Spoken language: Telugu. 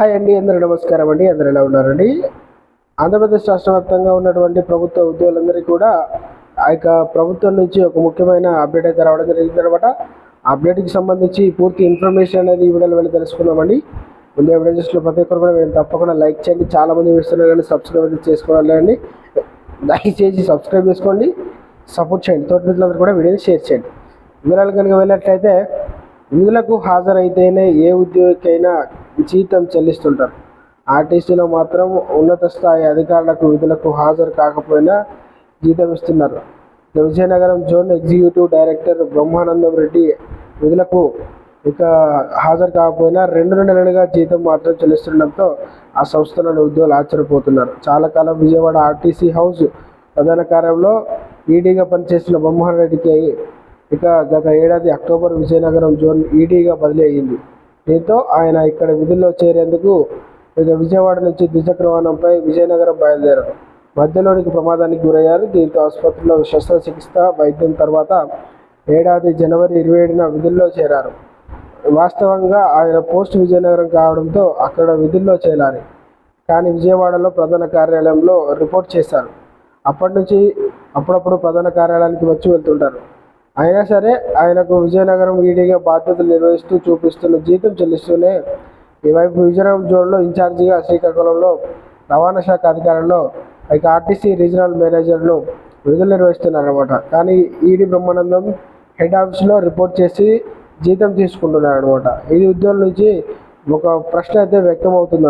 హాయ్ అండి, అందరూ నమస్కారం అండి. అందరూ ఎలా ఉన్నారండి? ఆంధ్రప్రదేశ్ రాష్ట్ర వ్యాప్తంగా ఉన్నటువంటి ప్రభుత్వ ఉద్యోగులందరికీ కూడా ఆ యొక్క ప్రభుత్వం నుంచి ఒక ముఖ్యమైన అప్డేట్ అయితే రావడం జరిగింది అనమాట. ఆ అప్డేట్కి సంబంధించి పూర్తి ఇన్ఫర్మేషన్ అనేది ఈ వీడియోలో వెళ్ళి తెలుసుకుందామండి. ముందే వీడియోస్లో ప్రతి ఒక్కరు కూడా మీరు తప్పకుండా లైక్ చేయండి. చాలామంది చూస్తున్నారు కానీ సబ్స్క్రైబ్ అయితే చేసుకోవాలండి. దయచేసి సబ్స్క్రైబ్ చేసుకోండి, సపోర్ట్ చేయండి. తోటి మిత్రులందరూ కూడా వీడియోని షేర్ చేయండి. వివరాలు కనుక వెళ్ళినట్లయితే, విధులకు హాజరైతేనే ఏ ఉద్యోగికైనా జీతం చెల్లిస్తుంటారు. ఆర్టీసీలో మాత్రం ఉన్నత స్థాయి అధికారులకు విధులకు హాజరు కాకపోయినా జీతం ఇస్తున్నారు. Vizianagaram zone executive director Brahmanandam Reddy విధులకు హాజరు కాకపోయినా 2 నెలలుగా జీతం మాత్రం చెల్లిస్తుండడంతో ఆ సంస్థలోని ఉద్యోగులు ఆశ్చర్యపోతున్నారు. చాలా కాలం విజయవాడ ఆర్టీసీ హౌస్ ప్రధాన కార్యంలో ఈడీగా పనిచేస్తున్న బ్రహ్మానంద రెడ్డికి గత ఏడాది అక్టోబర్ విజయనగరం జోన్ ఈడీగా బదిలీ అయ్యింది. దీంతో ఆయన ఇక్కడ విధుల్లో చేరేందుకు విజయవాడ నుంచి ద్విచక్ర వాహనంపై విజయనగరం బయలుదేరారు. మధ్యలోనికి ప్రమాదానికి గురయ్యారు. దీంతో ఆసుపత్రిలో శస్త్రచికిత్స వైద్యం తర్వాత ఏడాది జనవరి 27న విధుల్లో చేరారు. వాస్తవంగా ఆయన పోస్ట్ విజయనగరం కావడంతో అక్కడ విధుల్లో చేరారు. కానీ విజయవాడలో ప్రధాన కార్యాలయంలో రిపోర్ట్ చేశారు. అప్పటి నుంచి అప్పుడప్పుడు ప్రధాన కార్యాలయానికి వచ్చి వెళ్తుంటారు. అయినా సరే ఆయనకు విజయనగరం ఈడీగా బాధ్యతలు నిర్వహిస్తూ చూపిస్తున్న జీతం చెల్లిస్తూనే ఈవైపు విజయనగరం జోన్లో ఇన్ఛార్జిగా శ్రీకాకుళంలో రవాణా శాఖ అధికారంలో ఆర్టీసీ రీజనల్ మేనేజర్ను విధులు నిర్వహిస్తున్నారన్నమాట. కానీ ఈడీ బ్రహ్మానందం హెడ్ ఆఫీస్లో రిపోర్ట్ చేసి జీతం తీసుకుంటున్నారన్నమాట. ఇది ఉద్యోగుల నుంచి ఒక ప్రశ్న అయితే వ్యక్తం అవుతుంది.